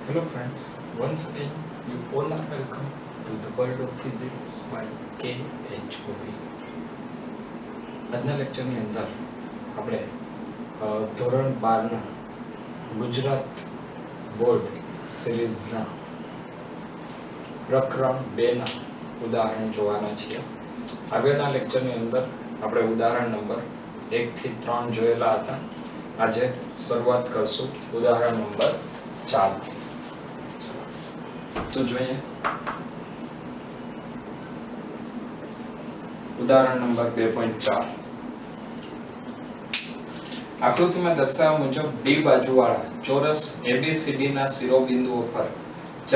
Hello friends, once again you all are welcome to the world of physics by KHOV. આજના લેક્ચરની અંદર આપણે ધોરણ 12ના Gujarat board સિરીઝના પ્રકરણ 2ના ઉદાહરણ જોવાના છીએ. આગળના લેક્ચરની અંદર આપણે ઉદાહરણ નંબર 1 થી 3 જોયેલા હતા. આજે શરૂઆત કરશું ઉદાહરણ નંબર 4 થી. તો જોઈએ ઉદાહરણ નંબર 2.4. આકૃતિમાં દર્શાવ્યા મુજબ ડી બાજુવાળા ચોરસ ABCD ના શિરોબિંદુઓ પર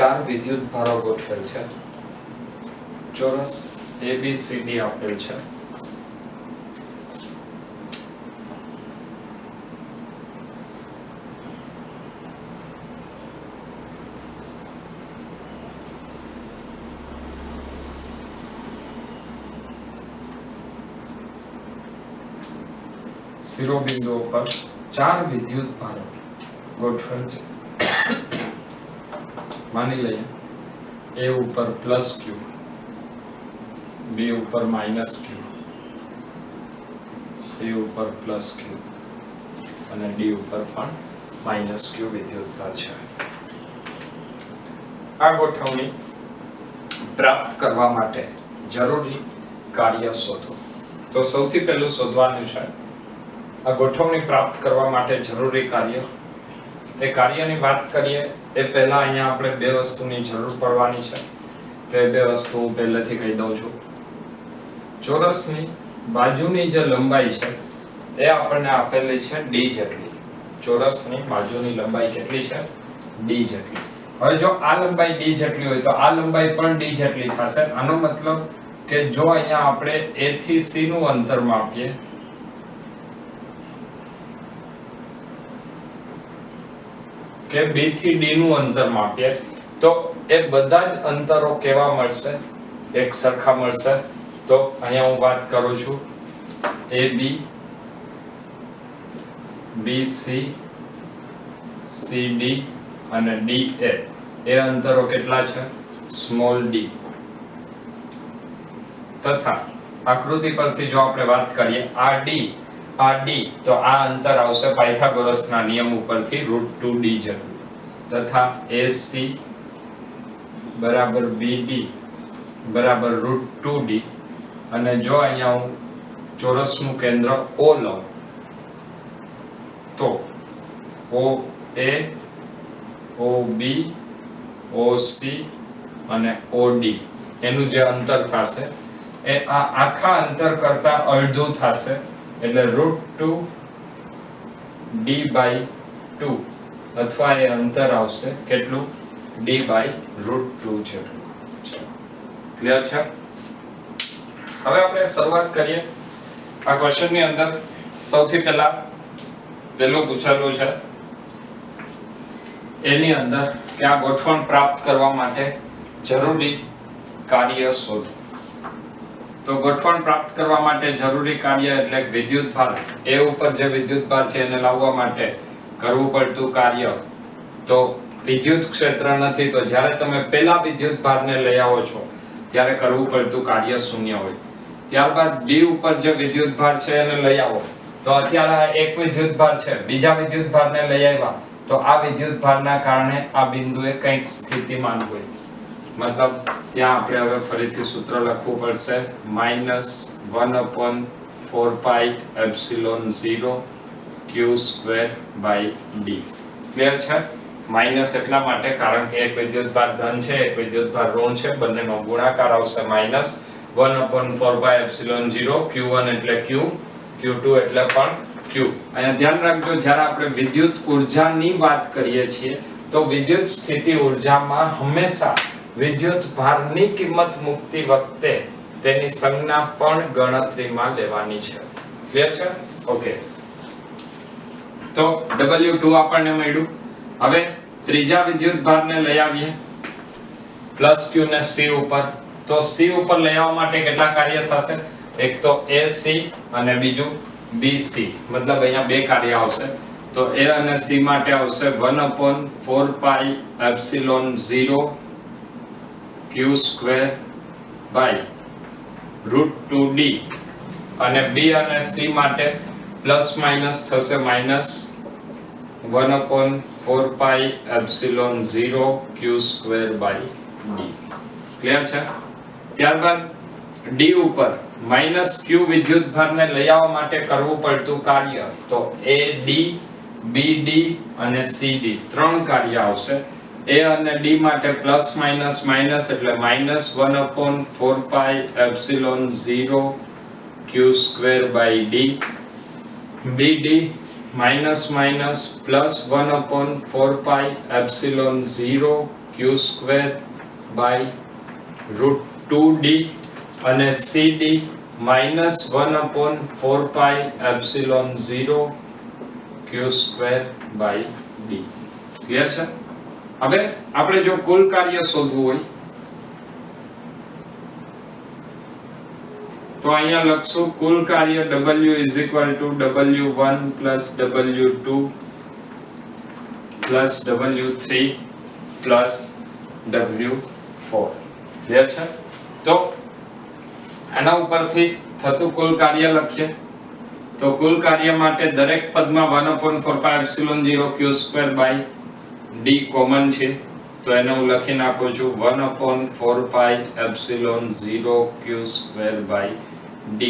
4 વિદ્યુત ભારો ગોઠવેલ છે. ચોરસ ABCD આપેલ છે. શિરોબિંદુઓ પર 4 વિદ્યુત ભારો ગોઠવેલ છે. માની લઈએ A ઉપર +Q, B ઉપર -Q, C ઉપર +Q અને D ઉપર પણ -Q વિદ્યુત ભાર છે. આ ગોઠવણી પ્રાપ્ત કરવા માટે જરૂરી કાર્ય શોધો. તો સૌથી પહેલું શોધવાનું છે આ ગોઠવણી પ્રાપ્ત કરવા માટે જરૂરી કાર્ય. એ કાર્યની વાત કરીએ એ પહેલા અહીંયા આપણે બે વસ્તુની જરૂર પડવાની છે. તો એ બે વસ્તુ હું પહેલેથી કહી દઉં છું. ચોરસની બાજુની જે લંબાઈ છે એ આપણને આપેલી છે d જેટલી. ચોરસની બાજુની લંબાઈ કેટલી છે? d જેટલી. હવે જો આ લંબાઈ d જેટલી હોય તો આ લંબાઈ પણ d જેટલી થશે. આનો મતલબ કે જો અહીંયા આપણે a થી c નું અંતર માપીએ કે B થી D નું અંતર માપીએ તો એ બધા જ અંતરો કેવા મળશે? એક સરખા મળશે. તો અહીંયા હું વાત કરું છું AB, BC, CD અને DA. એ અંતરો કેટલા છે? Small d. તથા આકૃતિ પરથી જો આપણે વાત કરીએ આ D તો આ અંતર આવશે પાયથાગોરસના નિયમ ઉપરથી √2d જેટલું. તથા AC બરાબર BD બરાબર √2d. અને જો અહીંયા હું ચોરસનું કેન્દ્ર O લઉં તો OA, OB, OC અને OD એનું જે અંતર થશે એ આ આખા અંતર કરતા અડધું થશે. એટલે √2d/2 અથવા એ અંતર આવશે કેટલું? d/√2 જેટલું. ક્લિયર છે? હવે આપણે શરૂઆત કરીએ. આ ક્વેશ્ચનની અંદર સૌથી પહેલા પહેલું પૂછેલું છે એની અંદર કે આ ગોઠવણ પ્રાપ્ત કરવા માટે જરૂરી કાર્ય શોધો. તો ગોઠવણ પ્રાપ્ત કરવા માટે જરૂરી કાર્ય એટલે વિદ્યુત ભાર. એ ઉપર જે વિદ્યુત ભાર છે એને લાવવા માટે કરવું પડતું કાર્ય. તો વિદ્યુત ક્ષેત્ર નથી તો જ્યારે તમે પહેલા વિદ્યુત ભારને લઈ આવો છો ત્યારે કરવું પડતું કાર્ય શૂન્ય હોય. ત્યારબાદ B ઉપર જે વિદ્યુત ભાર છે એને લઈ આવો તો અત્યારે એક વિદ્યુત ભાર છે, બીજા વિદ્યુત ભારને લઈ આવ્યા તો આ વિદ્યુત ભારના કારણે આ બિંદુએ કંઈક સ્થિતિમાન હોય. મતલબ ત્યાં આપણે હવે ફરીથી સૂત્ર લખવું પડશે -1/4πε0 q²/d. ક્લિયર છે? માઈનસ એટલા માટે કારણ કે એક વિદ્યુતભાર ધન છે, એક વિદ્યુતભાર ઋણ છે. બંનેનો ગુણાકાર આવશે -1/4πε0. q1 એટલે q, q2 એટલે પણ q. અહીંયા ધ્યાન રાખજો જ્યારે આપણે વિદ્યુત ઊર્જાની વાત કરીએ છીએ તો વિદ્યુત સ્થિતિ ઊર્જામાં હંમેશા વિદ્યુત ભારની કિંમત મૂકતી વખતે તેની સંજ્ઞા પણ ગણતરીમાં લેવાની છે. ક્લિયર છે? ઓકે. તો W2 આપણને મળ્યું. હવે ત્રીજા વિદ્યુત ભારને લઈ આવીએ +Q ને C ઉપર. તો C ઉપર લઈ આવવા માટે કેટલા કાર્ય થશે? એક તો AC અને બીજું BC. મતલબ અહીંયા બે કાર્ય આવશે. તો a અને c માટે આવશે 1/4 pi epsilon 0 q square by √2d, અને b અને c માટે પ્લસ માઇનસ થશે minus 1/4 pi epsilon 0 q square by d. Clear છે? ત્યારબાદ d ઉપર માઇનસ q વિદ્યુતભારને લઈ આવવા માટે કરવું પડતું કાર્ય, તો AD, BD અને CD ત્રણ કાર્ય આવશે. A અને D માટે પ્લસ માઇનસ માઇનસ એટલે minus 1/4 pi epsilon 0 q square by d. BD minus minus plus 1/4 pi epsilon 0 q square by √2d, અને CD minus 1/4 pi epsilon 0 q square by d. Clear છે? હવે આપણે જો કુલ કાર્ય શોધવું હોય તો અહીંયા લખશું કુલ કાર્ય W W1 W2 W3 W4. Clear છે? તો આના ઉપરથી થતું કુલ કાર્ય લખીએ તો કુલ કાર્ય માટે દરેક પદમાં 1/4 pi epsilon 0 q square by d common છે, તો એને હું લખી નાખું છું 1/4 pi epsilon 0 q square by d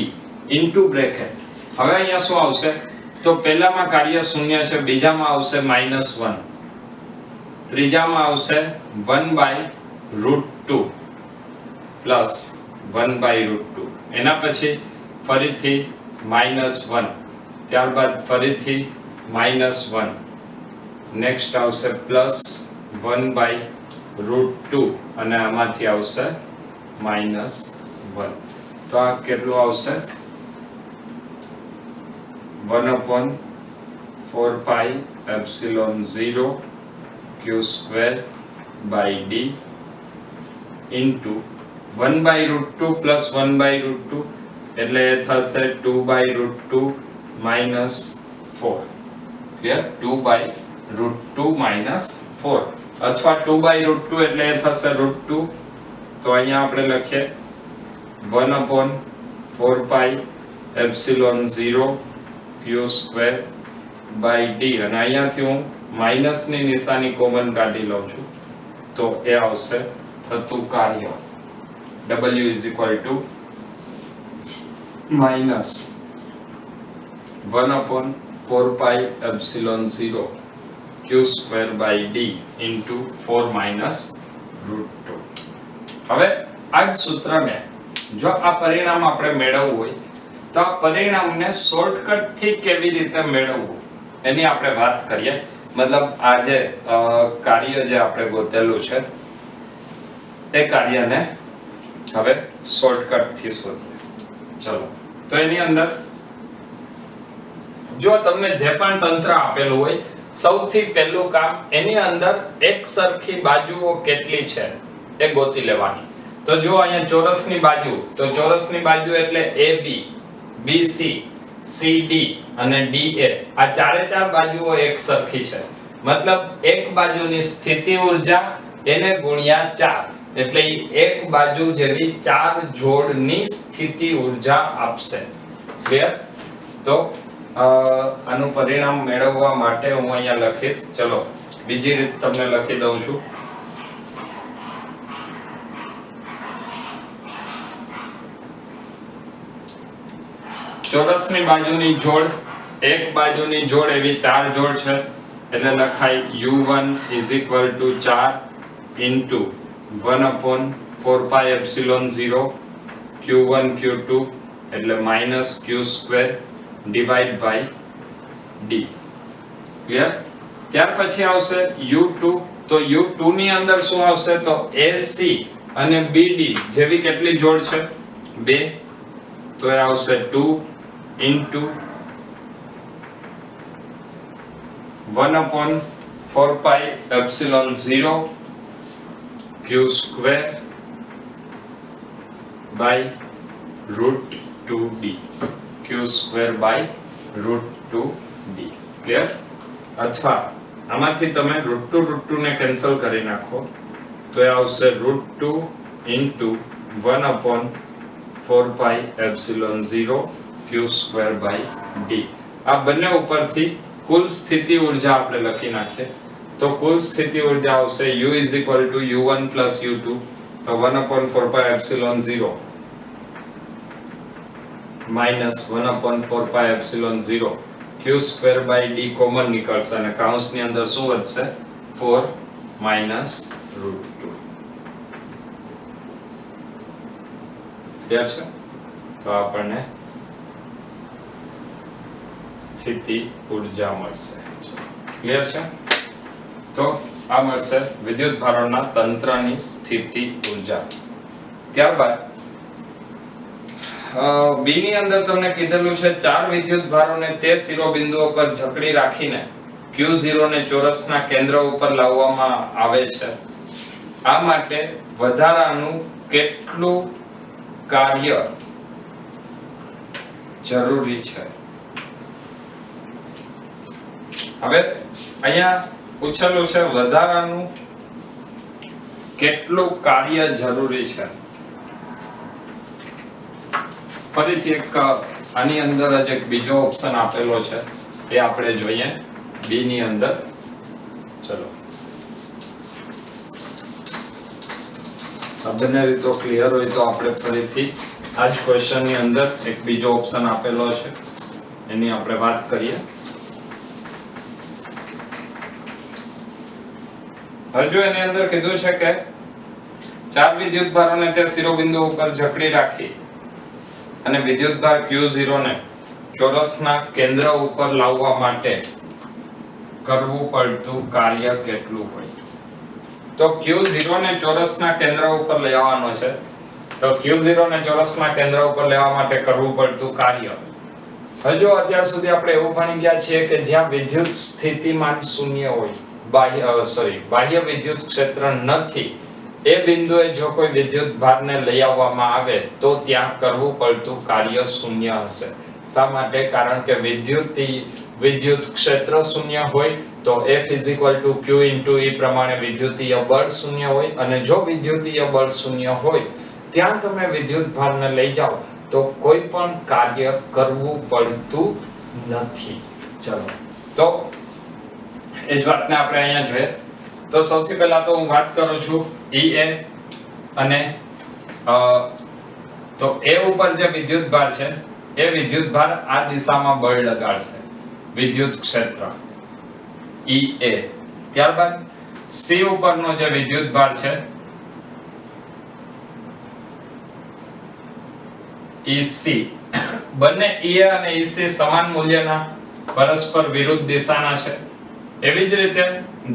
into bracket. હવે અહીંયા શું આવશે? તો પહેલામાં કાર્ય શૂન્ય છે, બીજામાં આવશે -1, ત્રીજામાં આવશે 1/√2 પ્લસ 1/√2, એના પછી ફરીથી -1, ત્યારબાદ ફરીથી -1, નેક્સ્ટ આવશે +1/√2 અને આમાંથી આવશે -1. તો આ કેટલું આવશે? 1/4 pi epsilon 0 q square by d into 1/√2 plus 1/√2 એટલે એ થશે 2/√2 -4. ક્લિયર? 2/√2 -4 અથવા 2/√2 એટલે એ થશે √2. તો અહીંયા આપણે લખીએ 1/4 pi epsilon 0 q square by d, અને અહીંયાથી હું માઈનસ ની નિશાની કોમન કાઢી લઉં છું, તો એ આવશે થતું કાર્ય W -1/4 pi epsilon 0 q square by d into 4 -√2. હવે આ જ સૂત્રને જો આ પરિણામ આપણે મેળવવું હોય તો આ પરિણામને શોર્ટકટ થી કેવી રીતે મેળવવું એની આપણે વાત કરીએ. મતલબ આ જે કાર્ય જે આપણે ગોતેલું છે એ કાર્યને હવે શોર્ટકટ થી શોધીએ. ચલો, તો એની અંદર જો તમને જે પણ તંત્ર આપેલું હોય, સૌથી પહેલું કામ એની અંદર એક સરખી બાજુઓ કેટલી છે એ ગોતી લેવાની. તો જો અહીંયા ચોરસની બાજુ, તો ચોરસની બાજુ એટલે AB, BC, CD અને DA, આ ચારે ચાર બાજુઓ એક સરખી છે. મતલબ એક બાજુની સ્થિતિ ઊર્જા એને ગુણ્યા 4 એટલે એક બાજુ જેવી 4 જોડની સ્થિતિ ઊર્જા આપશે. ક્લિયર? તો આનું પરિણામ મેળવવા માટે હું અહીંયા લખીશ. ચલો બીજી રીત તમને લખી દઉં છું. ચોરસની બાજુની જોડ, એક બાજુની જોડ એવી 4 જોડ છે એટલે લખાય U1 = 4 into 1/4 pi epsilon 0 Q1 Q2 એટલે -q² divide by d. Clear? ત્યાર પછી આવશે U2. તો U2 ની અંદર શું આવશે? તો AC અને BD જેવી કેટલી જોડ છે? 2. તો એ આવશે 2 into 1/4 pi epsilon 0 q² by √2d. q² by √2d. Clear? અથવા આમાંથી તમે √2 ને કેન્સલ કરી નાખો તો એ આવશે √2 into 1/4πε0 q²/d. આ બંને ઉપરથી કુલ સ્થિતિ ઊર્જા આપણે લખી નાખીએ તો કુલ સ્થિતિ ઊર્જા આવશે U = U1 + U2 તો 1/4πε0 minus 1/4πε0 q²/d કોમન નીકળશે અને કૌંસની અંદર શું વધશે 4 minus √2. ક્લિયર છે? તો આપણને સ્થિતિ ઊર્જા મળશે. ક્લિયર છે? તો આ મળશે વિદ્યુત ભારોના તંત્રની સ્થિતિ ઊર્જા. ત્યારબાદ બી ની અંદર તમને કીધેલું છે ચાર વિદ્યુત ભારોને તે શિરોબિંદુઓ પર જકડી રાખીને Q0 ને ચોરસના કેન્દ્ર ઉપર લાવવામાં આવે છે. આ માટે વધારાનું કેટલું કાર્ય જરૂરી છે? હવે અહીંયા પૂછેલું છે વધારાનું કેટલું કાર્ય જરૂરી છે. ફરીથી એક આની અંદર જ એક બીજો ઓપ્શન આપેલો છે એ આપણે જોઈએ બી ની અંદર. ચલો આ બંને રીતો ક્લિયર હોય તો આપણે ફરીથી આ જ ક્વેશ્ચન ની અંદર એક બીજો ઓપ્શન આપેલો છે એની આપણે વાત કરીએ. હજુ એની અંદર કીધું છે કે ચાર વિદ્યુત ભારોને તે શિરોબિંદુ ઉપર જકડી રાખી અને વિદ્યુત ભાર Q0 ને ચોરસના કેન્દ્ર ઉપર લાવવા માટે કરવું પડતું કાર્ય કેટલું હોય? તો Q0 ને ચોરસના કેન્દ્ર ઉપર લેવાનો છે તો Q0 ને ચોરસના કેન્દ્ર ઉપર લેવા માટે કરવું પડતું કાર્ય. હજુ અત્યાર સુધી આપણે એવું ભણી ગયા છીએ કે જ્યાં વિદ્યુત સ્થિતિમાન શૂન્ય હોય બાહ્ય વિદ્યુત ક્ષેત્ર નથી એ બિંદુએ જો કોઈ વિદ્યુત ભારને લઈ આવવામાં આવે તો ત્યાં કરવું પડતું કાર્ય શૂન્ય હશે. શા માટે? કારણ કે વિદ્યુત ક્ષેત્ર શૂન્ય હોય તો F = Q × E પ્રમાણે વિદ્યુતીય બળ શૂન્ય હોય અને જો વિદ્યુતીય બળ શૂન્ય હોય ત્યાં તમે વિદ્યુત ભારને લઈ જાઓ તો કોઈ પણ કાર્ય કરવું પડતું નથી. ચલો તો એ જ વાતને આપણે અહીંયા જોઈએ તો સૌથી પહેલા તો હું વાત કરું છું EA અને તો A ઉપર જે વિદ્યુત ભાર છે એ વિદ્યુત ભાર આ દિશામાં બળ લગાડશે વિદ્યુત ક્ષેત્ર EA. ત્યારબાદ C ઉપરનો જે વિદ્યુત ભાર છે EC. બંને EA અને EC સમાન મૂલ્યના પરસ્પર વિરુદ્ધ દિશાના છે. એવી જ રીતે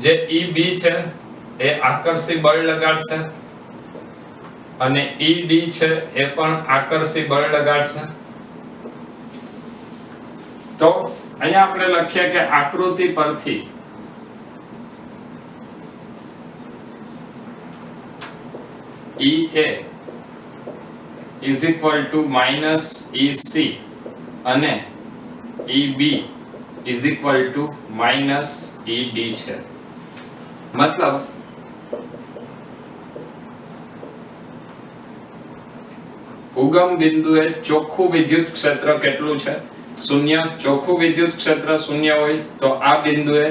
જે EB છે એ આકર્ષી બળ લગાડશે અને ED છે એ પણ આકર્ષી બળ લગાડશે. તો અહીંયા આપણે લખીએ કે આકૃતિ પરથી EA = -EC અને EB = -ED છે. મતલબ ઉગમ બિંદુએ ચોખ્ખું વિદ્યુત ક્ષેત્ર કેટલું છે? 0. ચોખ્ખું વિદ્યુત ક્ષેત્ર 0 હોય તો આ બિંદુએ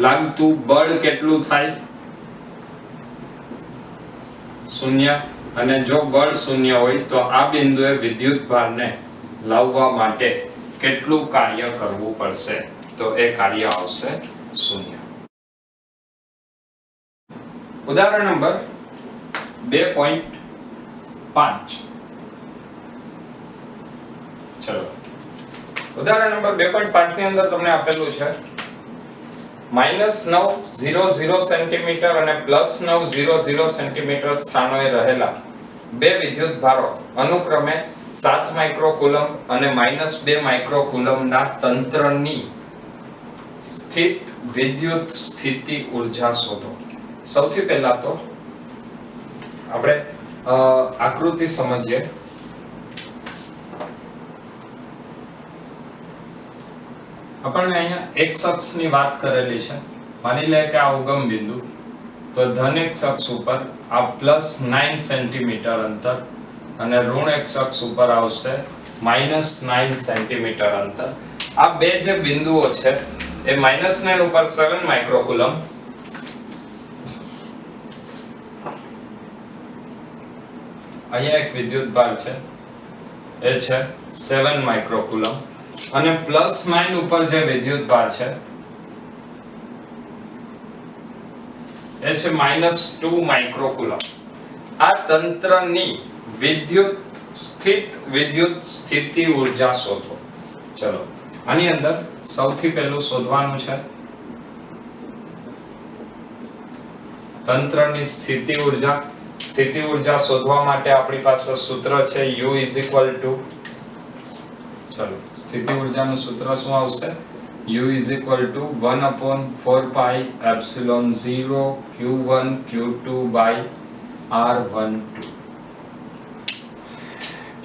લાગતું બળ કેટલું થાય? 0. અને જો બળ 0 હોય તો આ બિંદુએ વિદ્યુત ભારને લાવવા માટે કેટલું કાર્ય કરવું પડશે? તો એ કાર્ય આવશે 0. ઉદાહરણ નંબર 2.5. ચલો ઉદાહરણ નંબર 2.5 ની અંદર તમને આપેલું છે -900 સેન્ટીમીટર અને +900 સેન્ટીમીટર સ્થાનોએ રહેલા બે વિદ્યુત ભારો અનુક્રમે 7 માઇક્રોકુલમ અને -2 માઇક્રોકુલમ ના તંત્રની સ્થિત વિદ્યુત સ્થિતિ ઊર્જા શોધો. સૌથી પહેલા તો આપણે આકૃતિ સમજીએ. આપણને અહીંયા x અક્ષની વાત કરેલી છે. માની લે કે આ ઉગમ બિંદુ, તો ધન x અક્ષ ઉપર આ +9 સેન્ટીમીટર અંતર અને ઋણ x અક્ષ ઉપર આવશે -9 સેન્ટીમીટર અંતર. આ બે જે બિંદુઓ છે એ -9 ઉપર 7 માઇક્રોકુલમ અહીંયા એક વિદ્યુતભાર છે એ છે 7 માઇક્રોકુલમ અને +9 ઉપર જે વિદ્યુતભાર છે એ છે -2 માઇક્રોકુલમ. આ તંત્રની વિદ્યુત સ્થિતિ ઊર્જા શોધો. ચલો આની અંદર સૌથી પહેલું શોધવાનું છે તંત્રની સ્થિતિ ઊર્જા. સ્થિતિ ઊર્જા શોધવા માટે આપણી પાસે સૂત્ર છે U ચલો સ્થિતિ ઊર્જાનું સૂત્ર શું આવશે? U 1/4 pi epsilon 0 Q1 Q2 by R12.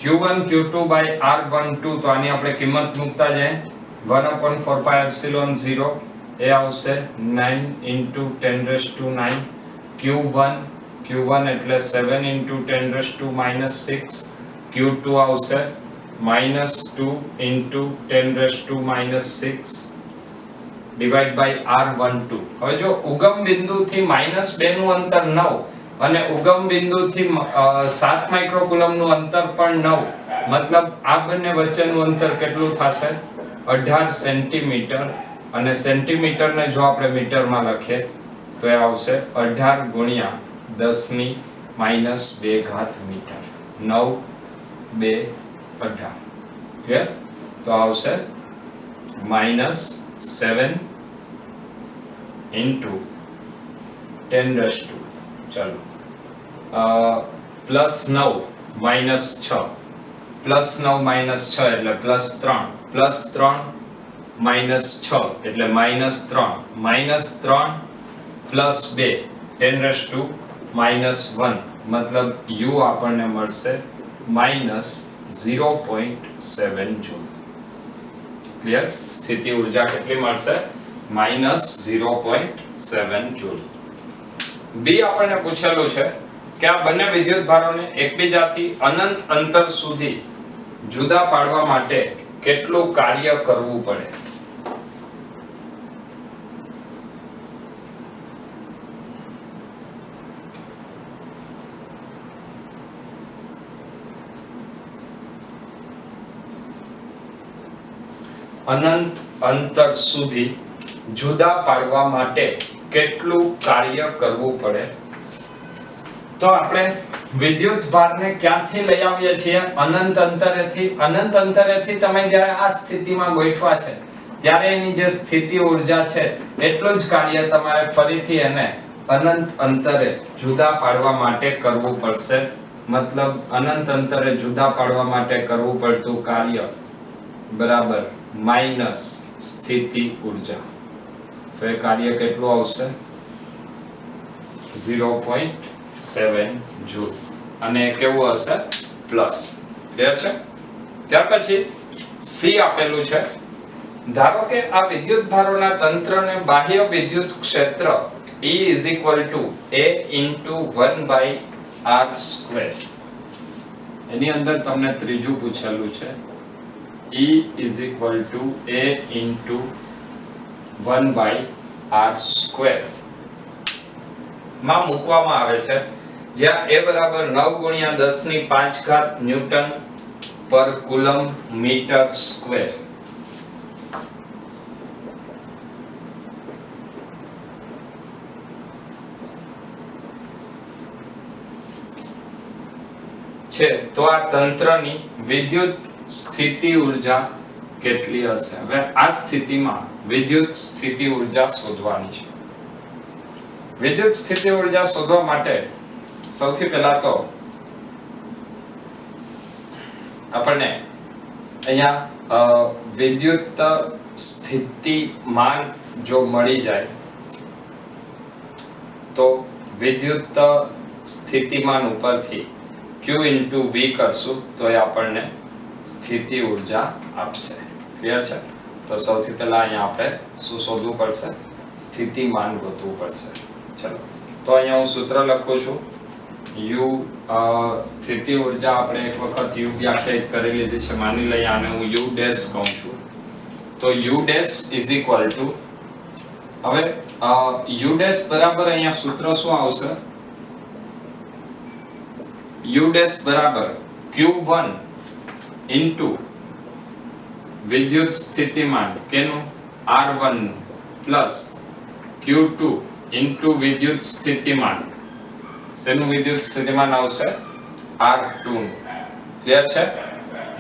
Q1 Q2 by R12 તો આની આપણે કિંમત મૂકતા જઈએ. 1/4 pi epsilon 0 એ આવશે 9 × 10⁹. Q1 એટલે 7 × 10⁻⁶. Q2 આવશે -2 × 10⁻⁶ ડિવાઇડ બાય R12. હવે જો ઉગમ બિંદુથી -2 નું અંતર 9 અને ઉગમ બિંદુથી 7 માઇક્રોકુલમ નું અંતર પણ 9, મતલબ આ બંને વચ્ચેનું અંતર કેટલું થશે? 18 સેન્ટીમીટર. અને સેન્ટીમીટર ને જો આપણે મીટરમાં લખીએ તો એ આવશે 18 × 10⁻² મીટર. 9 2 18. ક્લિયર? તો આવશે -7 × 10⁻². ચલો +9 -6 +9 -6 એટલે +3 +3 -6 એટલે -3 -3 +2 10⁻⁻1 મતલબ U આપણને મળશે -0.7 જૂલ. ક્લિયર? સ્થિતિ ઊર્જા કેટલી મળશે? -0.7 જૂલ. બી આપણને પૂછેલું છે કે આ બંને વિદ્યુતભારોને એકબીજાથી અનંત અંતર સુધી જુદા પાડવા માટે કેટલું કાર્ય કરવું પડે? અનંત અંતર સુધી જુદા પાડવા માટે કેટલું કાર્ય કરવું પડે? તો આપણે વિદ્યુતભારને ક્યાંથી લઈ આવીએ છીએ? અનંત અંતરેથી. અનંત અંતરેથી તમે જ્યારે આ સ્થિતિમાં ગોઠવા છે ત્યારે એની જે સ્થિતિ ઊર્જા છે એટલું જ કાર્ય તમારે ફરીથી એને અનંત અંતરે જુદા પાડવા માટે કરવું પડશે. મતલબ અનંત અંતરે જુદા પાડવા માટે કરવું પડતું કાર્ય બરાબર માઈનસ સ્થિતિ ઊર્જા. તો એ કાર્ય કેટલું આવશે? 0.7 જૂલ. અને કેવું હશે? પ્લસ. ક્લિયર છે? ત્યાર પછી સી આપેલું છે. ધારો કે આ વિદ્યુતભારોના તંત્રને બાહ્ય વિદ્યુત ક્ષેત્ર E = A × 1/r². એની અંદર તમને ત્રીજું પૂછેલું છે E = A × 1/r² માં મૂકવામાં આવે છે, જ્યાં A બરાબર 9 × 10⁵ ન્યૂટન પર કુલમ મીટર સ્ક્વેર. છે તો આ તંત્રની વિદ્યુત સ્થિતિ ઊર્જા કેટલી હશે? હવે આ સ્થિતિમાં વિદ્યુત સ્થિતિ ઊર્જા શોધવાની છે. વિદ્યુત સ્થિતિ ઊર્જા શોધવા માટે સૌથી પહેલા તો આપણને અહીંયા વિદ્યુત સ્થિતિમાન જો મળી જાય તો વિદ્યુત સ્થિતિમાન ઉપરથી Q × V કરશું તો એ આપણને સ્થિતિ ઊર્જા આપશે. ક્લિયર છે? તો સૌથી પહેલા અહીંયા આપણે શું શોધવું પડશે? સ્થિતિમાન ગોતવું પડશે. ચલો તો અહીંયા હું સૂત્ર લખું છું. u સ્થિતિ ઊર્જા આપણે એક વખત u વ્યાખ્યાયિત કરી લીધી છે, માની લઈએ આને હું u ડેશ કહું છું. તો u dash is equal to, હવે u ડેશ બરાબર અહીંયા સૂત્ર શું આવશે? u ડેશ બરાબર q1 ઇન્ટુ વિદ્યુત સ્થિતિમાન કેનું? R1 નું પ્લસ q2 ઇન્ટુ વિદ્યુત સ્થિતિમાન, શેનું વિદ્યુત સ્થિતિમાન આવશે? R2 નું. ક્લિયર છે?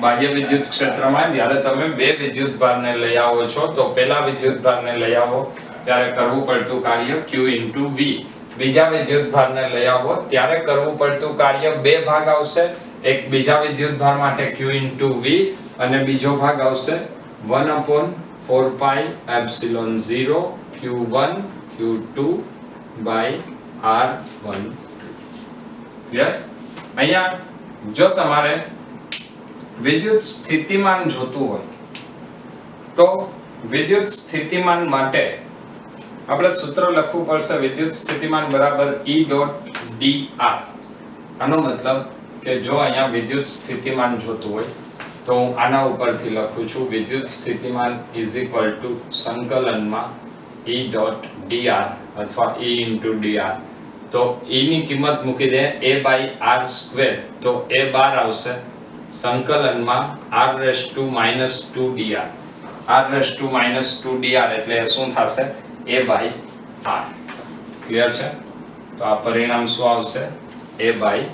બાહ્ય વિદ્યુત ક્ષેત્રમાં જ્યારે તમે બે વિદ્યુત ભારને લઈ આવો છો તો પહેલા વિદ્યુત ભારને લઈ આવો ત્યારે કરવું પડતું કાર્ય q ઇન્ટુ v, બીજા વિદ્યુત ભારને લઈ આવો ત્યારે કરવું પડતું કાર્ય બે ભાગ આવશે. એક બીજા વિદ્યુત ભાર માટે q ઇન્ટુ v અને બીજો ભાગ આવશે 1/4 pi epsilon 0 q1 q2 by r12. Clear? અહીંયા જો તમારે વિદ્યુત સ્થિતિમાન જોતું હોય તો વિદ્યુત સ્થિતિમાન માટે આપણે સૂત્ર લખવું પડશે. વિદ્યુત સ્થિતિમાન બરાબર E ડોટ dr. આનો મતલબ કે જો અહીંયા વિદ્યુત સ્થિતિમાન જોતું હોય તો હું આના ઉપરથી લખું છું વિદ્યુત સ્થિતિમાન ઇઝ ઇક્વલ ટુ સંકલનમાં E ડોટ dr અથવા E ઇન્ટુ dr. તો E ની કિંમત મૂકી દે a બાય r સ્ક્વેર, તો a બાર આવશે સંકલનમાં r raise to minus 2 dr. r raise to minus 2 dr એટલે શું થશે? a by r. ક્લિયર છે? તો આ પરિણામ શું આવશે? a by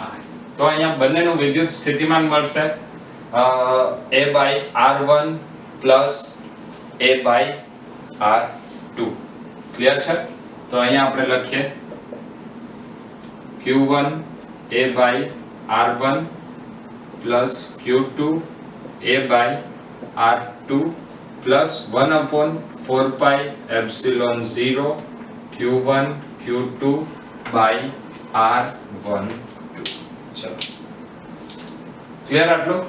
r. તો અહીંયા બંનેનું વિદ્યુત સ્થિતિમાન મળશે a by r1 plus a by r2. Clear છે? તો અહીંયા આપણે લખીએ q1 a by r1 plus q2 a by r2 plus 1/4 pi epsilon 0 q1 q2 by r12. ચલો ક્લિયર આટલું?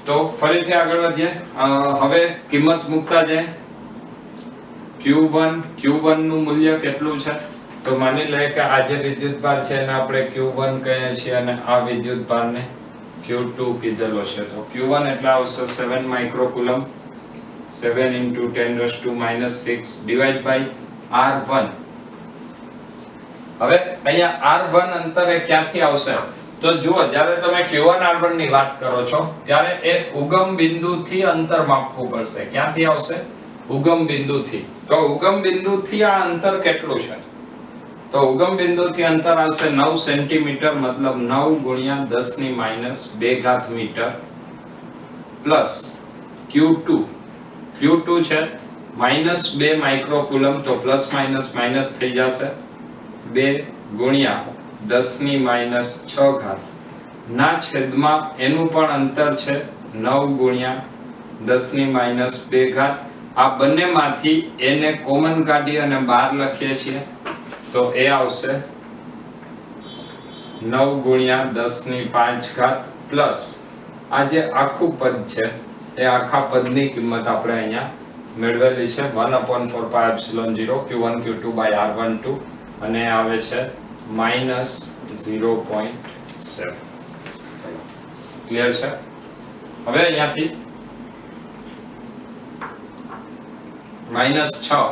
તો ફરીથી આગળ વધીએ. હવે કિંમત મૂકતા જાય. q1 નું મૂલ્ય કેટલું છે? તો માની લઈએ કે આ જે વિદ્યુત ભાર છે એને આપણે q1 કહીએ છીએ અને આ વિદ્યુત ભારને q2 કીધેલો છે. તો q1 એટલે આવશે 7 માઇક્રોકુલમ, 7 into 10⁻⁻6 divided by r1. હવે અહીંયા r1 અંતરે ક્યાંથી આવશે? તો જુઓ, જ્યારે તમે q1 r1 ની વાત કરો છો ત્યારે એ ઉગમ બિંદુથી અંતર માપવું પડશે. ક્યાંથી આવશે? ઉગમ બિંદુથી. તો ઉગમ બિંદુથી આ અંતર કેટલું છે? તો ઉગમ બિંદુથી અંતર આવશે 9 સેન્ટીમીટર, મતલબ 9 × 10⁻2 મીટર પ્લસ q2 છે -2 માઇક્રોકુલમ, તો પ્લસ માઇનસ માઇનસ થઈ જશે. 2 × 10⁻6 ના છેદમાં એનું પણ અંતર છે 9 × 10⁻2. આ બંનેમાંથી એને કોમન કાઢી અને 12 લખીએ છીએ તો એ આવશે 9 × 10⁵ પ્લસ આ જે આખું પદ છે એ આખા પદની કિંમત આપણે અહીંયા મેળવેલી છે 1/4 pi epsilon 0 q1 q2 by r12 અને આવે છે -0.7. ક્લિયર છે? હવે અહીંયાથી -6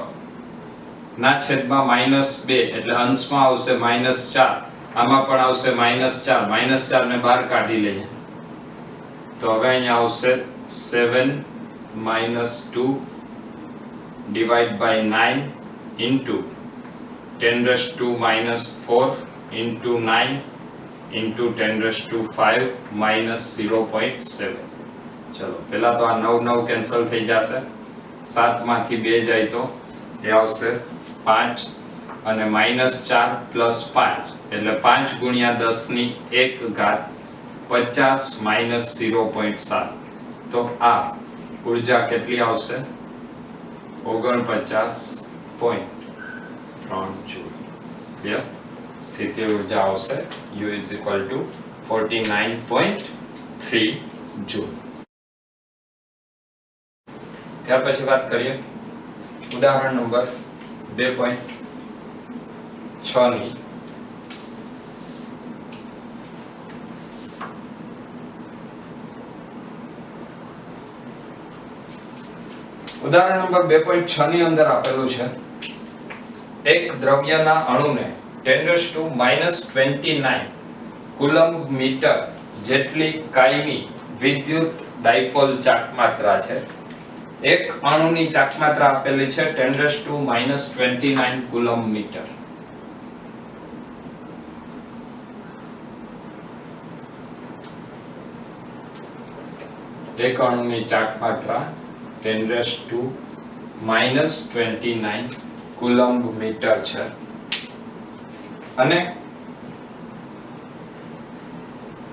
ના છેદમાં -2 એટલે અંશમાં આવશે -4, આમાં પણ આવશે -4 ને બહાર કાઢી લઈએ તો હવે અહીંયા આવશે 7 - 2 divided by 9 into 10⁻⁴ into 9 into 10⁵ -0.7. ચલો પહેલા તો આ 9 કેન્સલ થઈ જશે, 7 માંથી 2 જાય તો એ આવશે 5 અને -4 + 5 એટલે 5 × 10⁻1 50 -0.7. તો આ ઊર્જા કેટલી આવશે? 49.3 જૂલ. ક્લિયર? સ્થિતિ ઊર્જા આવશે U = 49.3 જૂલ. ત્યાર પછી વાત કરીએ ઉદાહરણ નંબર 2.6 ની. ઉદાહરણ નંબર 2.6 ની અંદર આપેલું છે એક દ્રવ્યના અણુને 10⁻⁻29 કુલમ્બ મીટર જેટલી કાયમી વિદ્યુત ડાયપોલ ચાકમાત્રા છે. એક અણુની ચાકમાત્રા આપેલી છે 10⁻⁻29 કુલમ્બ મીટર. એક અણુની ચાકમાત્રા 10⁻⁻29 કુલમ્બ મીટર છે અને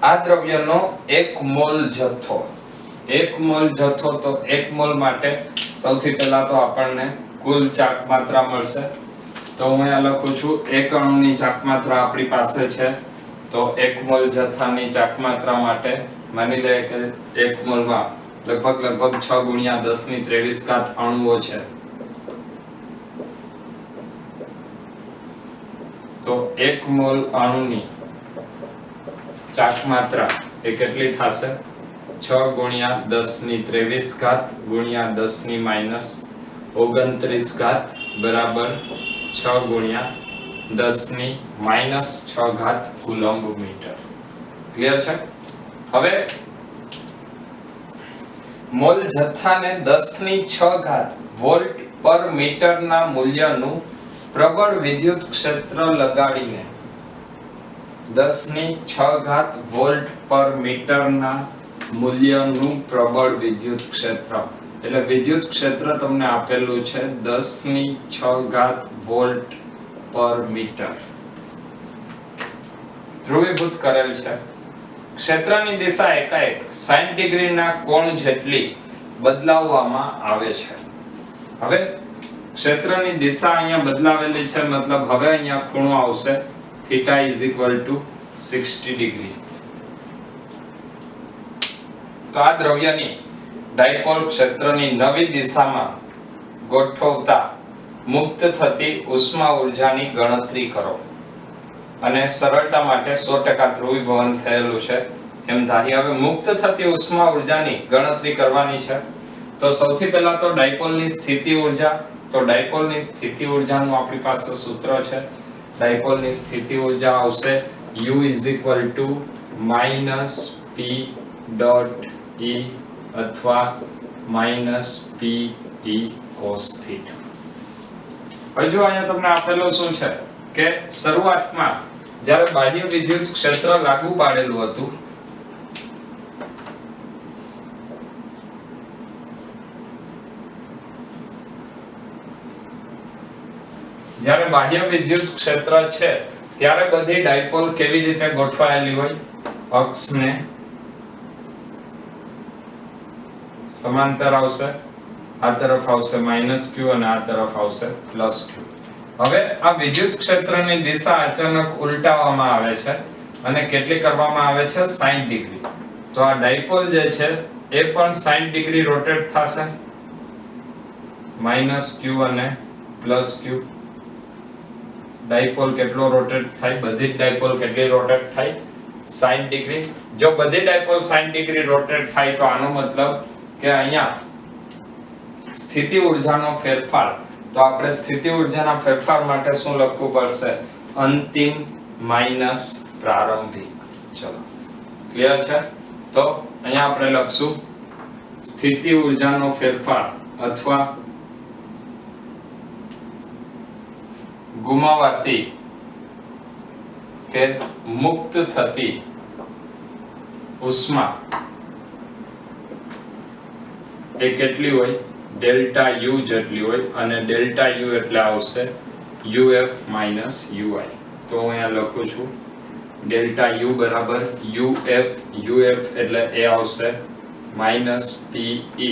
આ દ્રવ્યનો 1 મોલ જથ્થો, 1 મોલ જથ્થો, તો 1 મોલ માટે સૌથી પહેલા તો આપણને કુલ ચાકમાત્રા મળશે. તો હું અહીંયા લખું છું એક અણુની ચાકમાત્રા આપણી પાસે છે, તો 1 મોલ જથ્થાની ચાકમાત્રા માટે માની લઈએ કે 1 મોલમાં લગભગ 6 × 10⁻23 અણુઓ છે. તો 1 મોલ અણુની ચાકમાત્રા એ કેટલી થશે? 6 × 10⁻23 × 10⁻29 બરાબર 6 × 10⁻6 કુલમ્બ મીટર. ક્લિયર છે? હવે મોલ જથ્થાને 10⁻6 વોલ્ટ પર મીટરના મૂલ્યનું પ્રબળ વિદ્યુત ક્ષેત્ર લગાડીને 10⁻6 વોલ્ટ પર મીટરના મૂલ્યનું પ્રબળ વિદ્યુત ક્ષેત્ર, એટલે વિદ્યુત ક્ષેત્ર તમને આપેલું છે 10⁻6 વોલ્ટ પર મીટર, ધ્રુવીભૂત કરેલ છે. ક્ષેત્રની દિશા એકાએક 60 ડિગ્રીના કોણ જેટલી બદલાવવામાં આવે છે. હવે ક્ષેત્રની દિશા અહીંયા બદલાવેલી છે, મતલબ હવે અહીંયા ખૂણો આવશે θ = 60 ડિગ્રી. તો આ દ્રવ્યની ડાયપોલ ક્ષેત્રની નવી દિશામાં ગોઠવતા મુક્ત થતી ઉષ્મા ઊર્જાની ગણતરી કરો. અને સરળતા માટે 100% ધ્રુવીભવન થયેલું છે એમ ધારી. હવે મુક્ત થતી ઉષ્મા ઊર્જાની ગણતરી કરવાની છે. તો સૌથી પહેલા તો ડાયપોલની સ્થિતિ ઊર્જા, તો ડાયપોલની સ્થિતિ ઊર્જાનું આપણી પાસે સૂત્ર છે. ડાયપોલની સ્થિતિ ઊર્જા આવશે U - P. E અથવા -Pe cos θ. હવે જો અહીંયા તમને આપેલું શું છે કે શરૂઆતમાં જ્યારે બાહ્ય વિદ્યુત ક્ષેત્ર લાગુ પાડેલું હતું, જ્યારે બાહ્ય વિદ્યુત ક્ષેત્ર છે ત્યારે બધી ડાયપોલ કેવી રીતે ગોઠવાયેલી હોય? અક્ષને સમાંતર આવશે, આ તરફ આવશે -q અને આ તરફ આવશે +q. હવે આ વિદ્યુત ક્ષેત્રની દિશા અચાનક ઉલટાવવામાં આવે છે અને કેટલી કરવામાં આવે છે? 60 ડિગ્રી. તો આ ડાયપોલ જે છે એ પણ 60 ડિગ્રી રોટેટ થશે, -q અને +q. ડાયપોલ કેટલો રોટેટ થાય? બધી જ ડાયપોલ કેટલી રોટેટ થાય? 60 ડિગ્રી. જો બધી ડાયપોલ 60 ડિગ્રી રોટેટ થાય તો આનો મતલબ કે અહીંયા સ્થિતિ ઊર્જાનો ફેરફાર, તો આપણે સ્થિતિ ઊર્જાના ફેરફાર માટે શું લખવું પડશે? અંતિમ માઈનસ પ્રારંભિક. ચલો ક્લિયર છે? તો અહીંયા આપણે લખશું સ્થિતિ ઊર્જાનો ફેરફાર અથવા ગુમાવાતી કે મુક્ત થતી ઉષ્મા એ કેટલી હોય? ડેલ્ટા U જેટલી હોય અને ડેલ્ટા U એટલે આવશે UF - UI. તો હું અહીંયા લખું છું ડેલ્ટા U બરાબર UF. UF એટલે એ આવશે -PE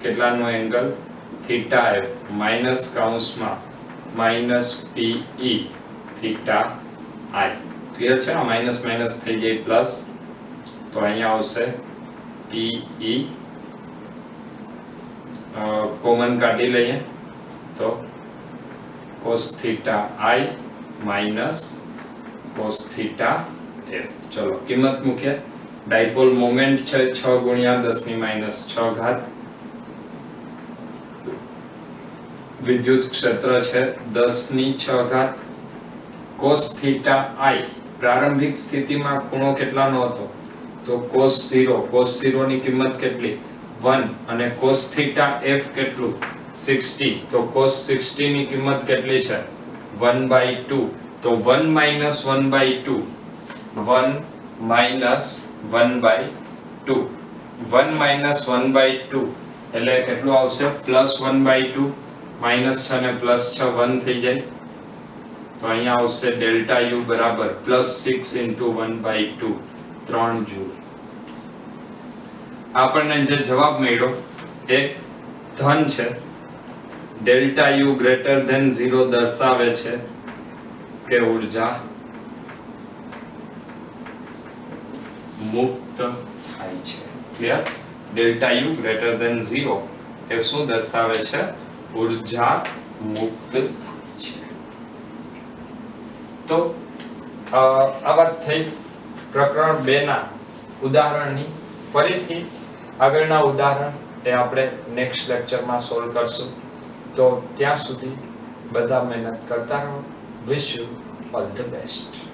કેટલાનો એંગલ? θF માઈનસ કૌંસમાં -PE θi. ક્લિયર છે? આ માઈનસ માઈનસ થઈ જાય પ્લસ, તો અહીંયા આવશે PE કોમન કાઢી લઈએ તો cos theta I minus cos theta f. ચલો કિંમત મૂકીએ. ડાયપોલ મોમેન્ટ છે 6 ગુણ્યા 10⁻6 ઘાત. વિદ્યુત ક્ષેત્ર છે 10⁶ ઘાત. cos theta I પ્રારંભિક સ્થિતિમાં ખૂણો કેટલાનો હતો તો cos 0 ની કિંમત કેટલી 1 અને cos theta f કેટલું 60 તો cos 60 ની કિંમત કેટલી છે 1/2 તો 1 - 1/2 1 - 1/2 1 - 1/2 એટલે કેટલું આવશે +1/2 માઈનસ 6 ને +6 1 થઈ જાય તો અહીંયા આવશે ડેલ્ટા U બરાબર +6 * 1/2 3 જૂલ. આપણને જે જવાબ મળ્યો એ ધન છે. ડેલ્ટા U > 0 દર્શાવે છે કે ઊર્જા મુક્ત થાય છે. ક્લિયર? ડેલ્ટા U > 0 એ શું દર્શાવે છે ઊર્જા મુક્ત થાય છે. તો આ વાત થઈ પ્રકરણ 2 ના ઉદાહરણની. ફરીથી આગળના ઉદાહરણ એ આપણે નેક્સ્ટ લેક્ચરમાં સોલ્વ કરશું. તો ત્યાં સુધી બધા મહેનત કરતા રહો. Wish you all the best.